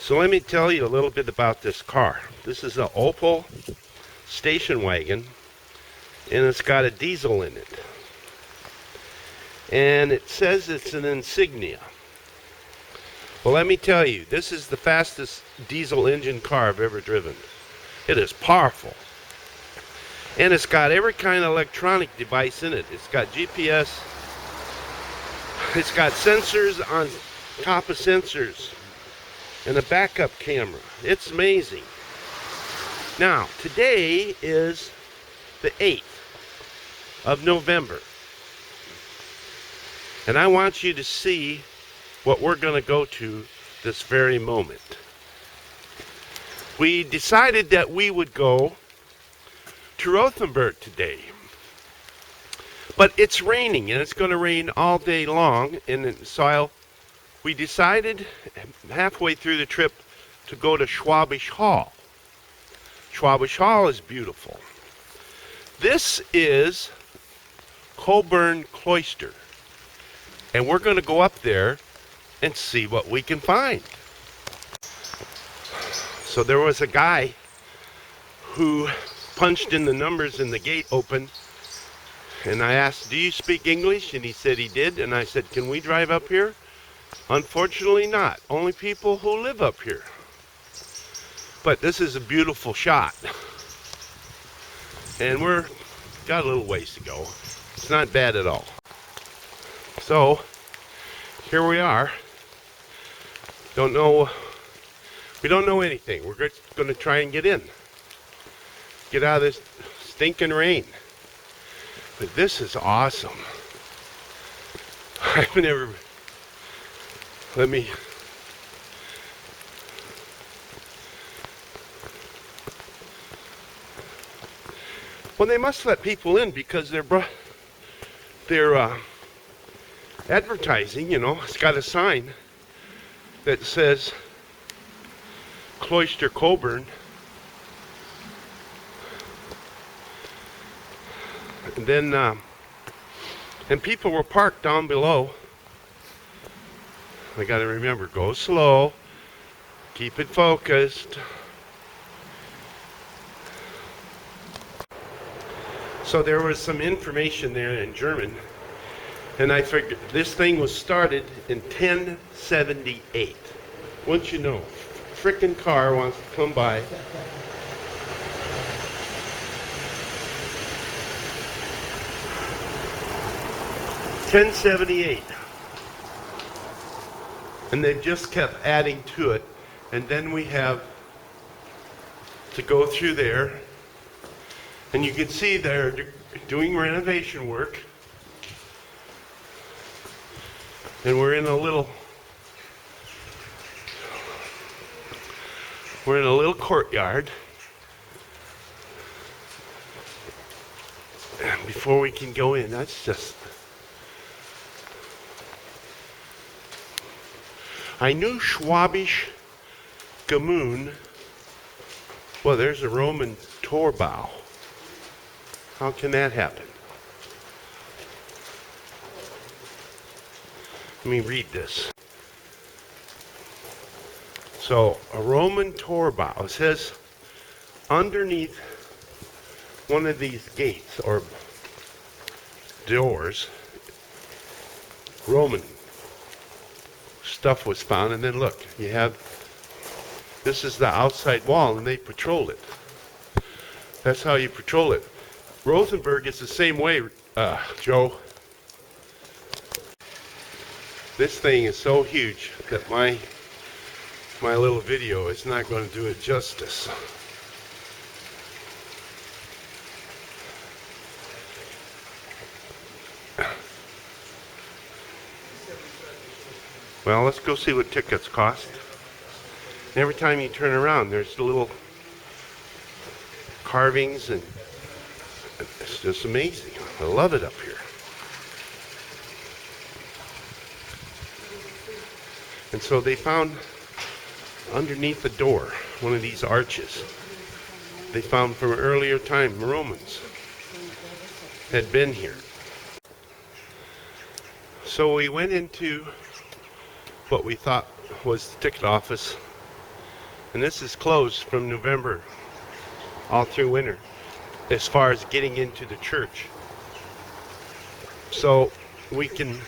So let me tell you a little bit about this car. This is an Opel station wagon, and it's got a diesel in it. And it says it's an Insignia. Well, let me tell you, this is the fastest diesel engine car I've ever driven. It is powerful. And it's got every kind of electronic device in it. It's got GPS. It's got sensors on top of sensors. And a backup camera. It's amazing. Now, today is the 8th of November. And I want you to see what we're going to go to this very moment. We decided that we would go to Rothenburg today. But it's raining, and it's going to rain all day long, and so we decided halfway through the trip to go to Schwabishhall. Schwabishhall is beautiful. This is Coburn Cloister, and we're going to go up there and see what we can find. So there was a guy who punched in the numbers and the gate opened, and I asked, "Do you speak English?" And he said he did, and I said, "Can we drive up here?" Unfortunately not. Only people who live up here. But this is a beautiful shot. And we're got a little ways to go. It's not bad at all. So, here we are. We don't know anything. We're just going to try and get in. Get out of this stinking rain. But this is awesome. I've never... Well, they must let people in because they're advertising, you know. It's got a sign that says Cloister Coburn. And then, and people were parked down below. I gotta remember, go slow, keep it focused. So there was some information there in German, and I figured this thing was started in 1078. Once you know, frickin' car wants to come by. $10.78. And they've just kept adding to it. And then we have to go through there. And you can see they're doing renovation work. And we're in a little courtyard. And before we can go in, that's just... I knew Schwabish Gemüse. Well, there's a Roman Torbau. How can that happen? Let me read this. So, a Roman Torbau. It says underneath one of these gates or doors, Roman stuff was found, and then look, you have, this is the outside wall, and they patrolled it. That's how you patrol it. Rothenburg is the same way, Joe. This thing is so huge that my little video is not going to do it justice. Well, let's go see what tickets cost. And every time you turn around, there's little carvings, and it's just amazing. I love it up here. And so they found underneath the door one of these arches. They found from earlier time Romans had been here. So we went into what we thought was the ticket office, And this is closed from November all through winter as far as getting into the church. So we can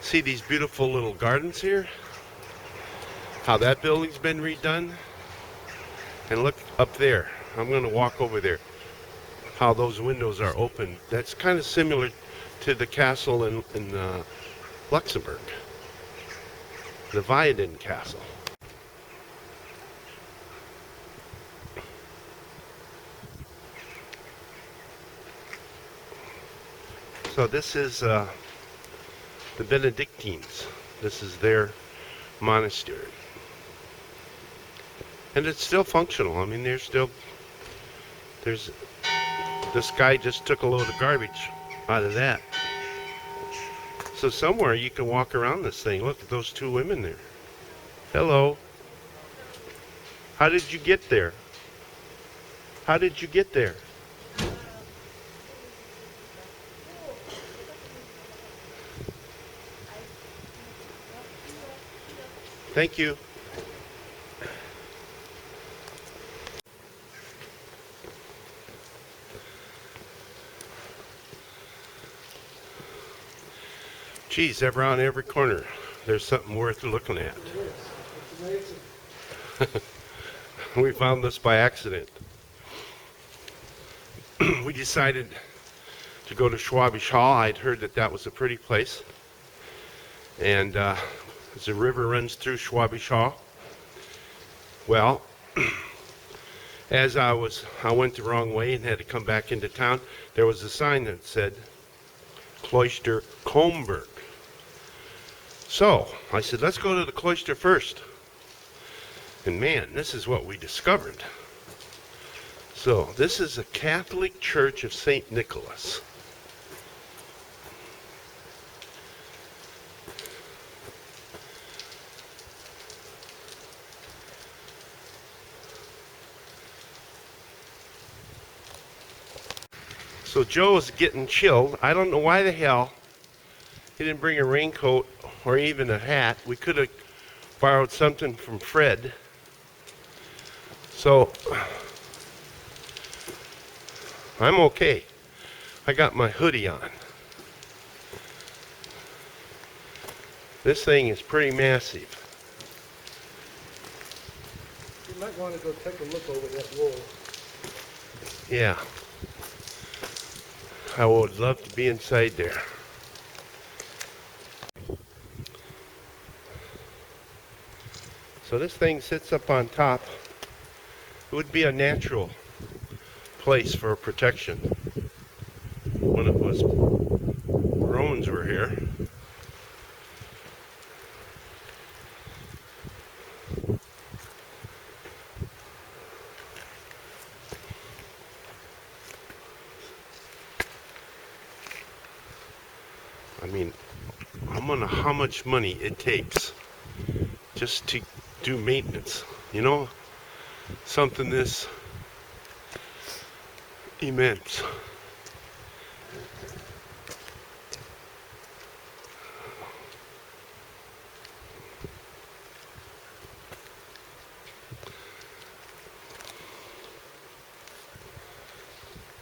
see these beautiful little gardens here, how that building's been redone. And look up there. I'm going to walk over there. How those windows are open. That's kind of similar to the castle in Luxembourg. The Viaden Castle. So this is the Benedictines. This is their monastery. And it's still functional. I mean, this guy just took a load of garbage out of that. So somewhere you can walk around this thing. Look at those two women there. Hello. How did you get there? How did you get there? Thank you. Geez, around every corner, there's something worth looking at. It's amazing. We found this by accident. We decided to go to Schwabishhall. I'd heard that that was a pretty place. And as the river runs through Schwabishhall, well, as I went the wrong way and had to come back into town, there was a sign that said Cloister Comberg. So I said, let's go to the cloister first. And man, this is what we discovered. So this is a Catholic Church of St. Nicholas. So Joe is getting chilled. I don't know why the hell he didn't bring a raincoat or even a hat. We could have borrowed something from Fred. So I'm okay. I got my hoodie on. This thing is pretty massive. You might want to go take a look over that wall. Yeah. I would love to be inside there. So this thing sits up on top. It would be a natural place for protection when it was Romans were here. I mean, I wonder how much money it takes just to do maintenance, you know? Something this immense.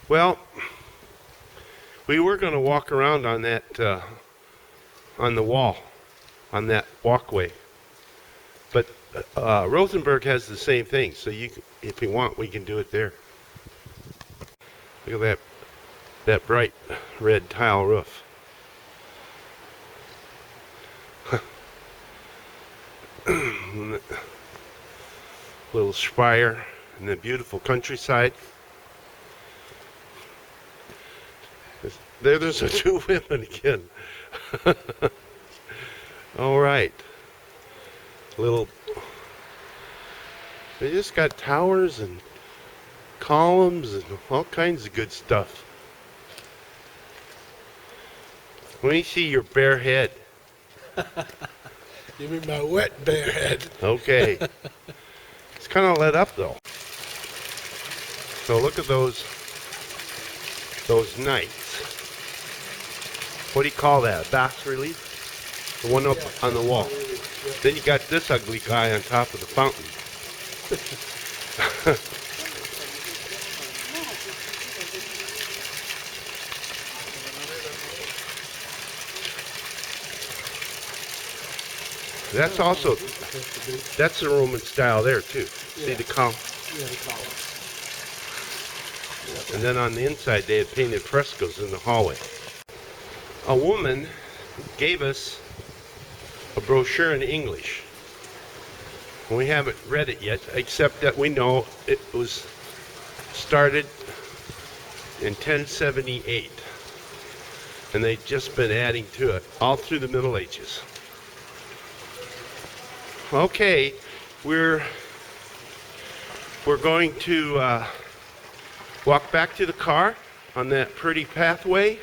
Well, we were going to walk around on that, on the wall, on that walkway. But Rosenberg has the same thing, so you, if you want, we can do it there. Look at that bright red tile roof. Little spire and the beautiful countryside. There's the two women again. All right. They just got towers and columns and all kinds of good stuff. Let me see your bare head. You mean my wet bare head? Okay. It's kind of lit up though. So look at those knights. What do you call that? A bas relief? The one up on the wall. Then you got this ugly guy on top of the fountain. That's also, that's the Roman style there too. See the column? Yeah, the column. And then on the inside they had painted frescoes in the hallway. A woman gave us a brochure in English. We haven't read it yet, except that we know it was started in 1078. And they've just been adding to it all through the Middle Ages. Okay, we're going to walk back to the car on that pretty pathway,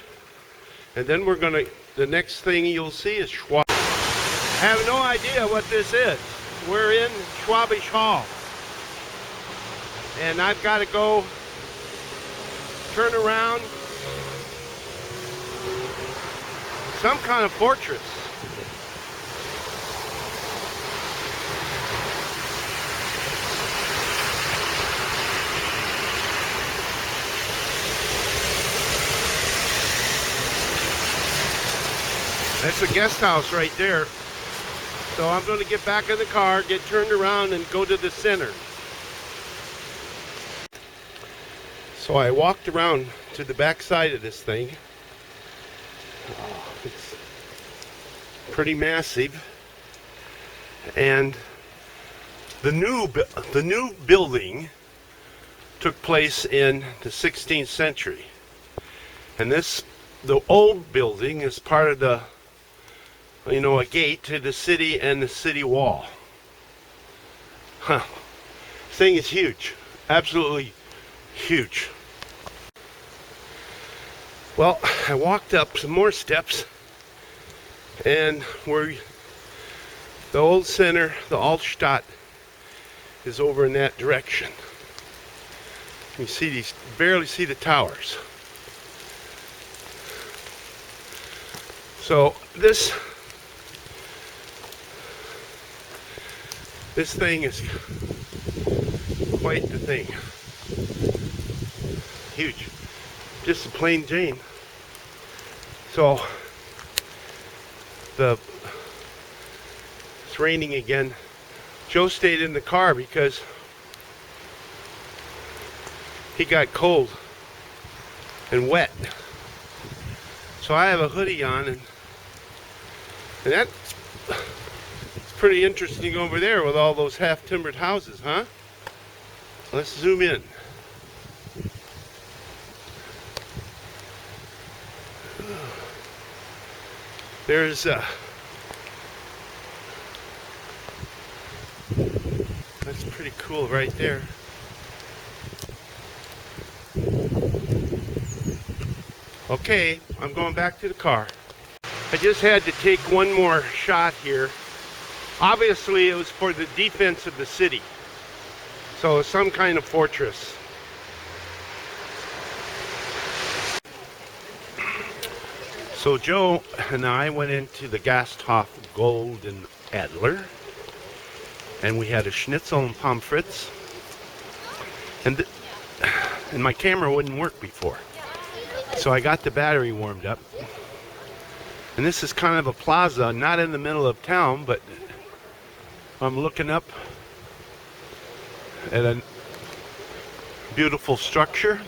and then we're gonna, the next thing you'll see is Schwab. I have no idea what this is. We're in SchwabishHall, and I've got to go turn around. Some kind of fortress. That's a guest house right there. So I'm going to get back in the car, get turned around, and go to the center. So I walked around to the back side of this thing. It's pretty massive. And the new building took place in the 16th century. And the old building is part of the, you know, a gate to the city and the city wall. Huh. This thing is huge. Absolutely huge. Well, I walked up some more steps, and where the old center, the Altstadt, is over in that direction. You see these, barely see the towers. So this thing is quite the thing. Huge. Just a plain Jane. So it's raining again. Joe stayed in the car because he got cold and wet. So I have a hoodie on, and that's pretty interesting over there with all those half-timbered houses, huh? Let's zoom in. There's that's pretty cool right there. Okay, I'm going back to the car. I just had to take one more shot here. Obviously, it was for the defense of the city. So some kind of fortress. So Joe and I went into the Gasthof Golden Adler, and we had a schnitzel and pommes frites. And my camera wouldn't work before. So I got the battery warmed up. And this is kind of a plaza, not in the middle of town, but I'm looking up at a beautiful structure.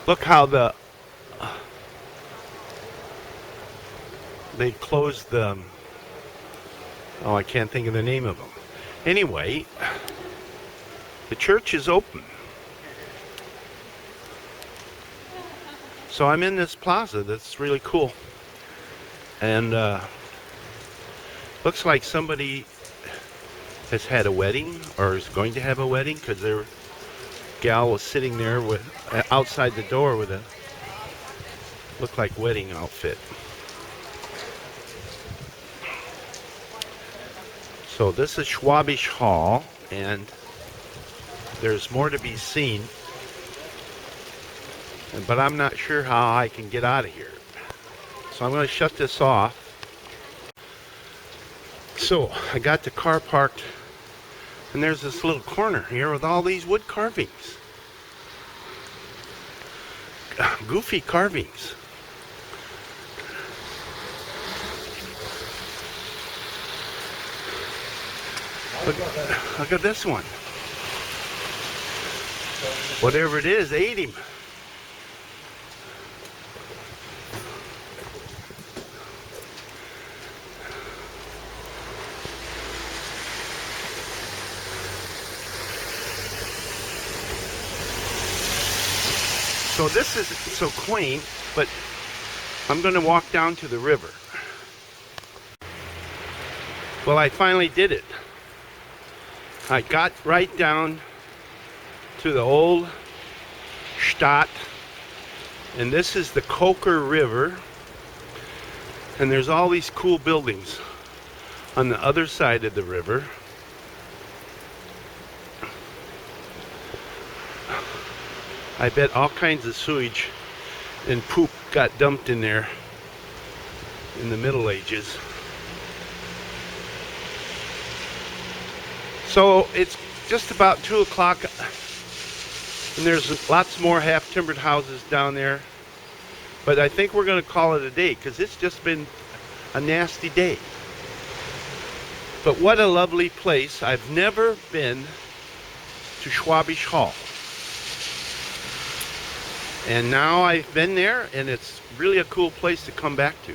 Look how they closed the, oh, I can't think of the name of them. Anyway, the church is open. So I'm in this plaza that's really cool. And looks like somebody has had a wedding or is going to have a wedding, because their gal was sitting there with outside the door with a looked like wedding outfit. So this is SchwabishHall, and there's more to be seen, but I'm not sure how I can get out of here. So I'm going to shut this off. So I got the car parked And there's this little corner here with all these wood carvings. Goofy carvings. Look at this one. Whatever it is, ate him. So this is so quaint, but I'm going to walk down to the river. Well, I finally did it. I got right down to the old Stadt, and this is the Coker River, and there's all these cool buildings on the other side of the river. I bet all kinds of sewage and poop got dumped in there in the Middle Ages. So it's just about 2 o'clock, and there's lots more half-timbered houses down there. But I think we're going to call it a day because it's just been a nasty day. But what a lovely place. I've never been to SchwabishHall. And now I've been there, and it's really a cool place to come back to.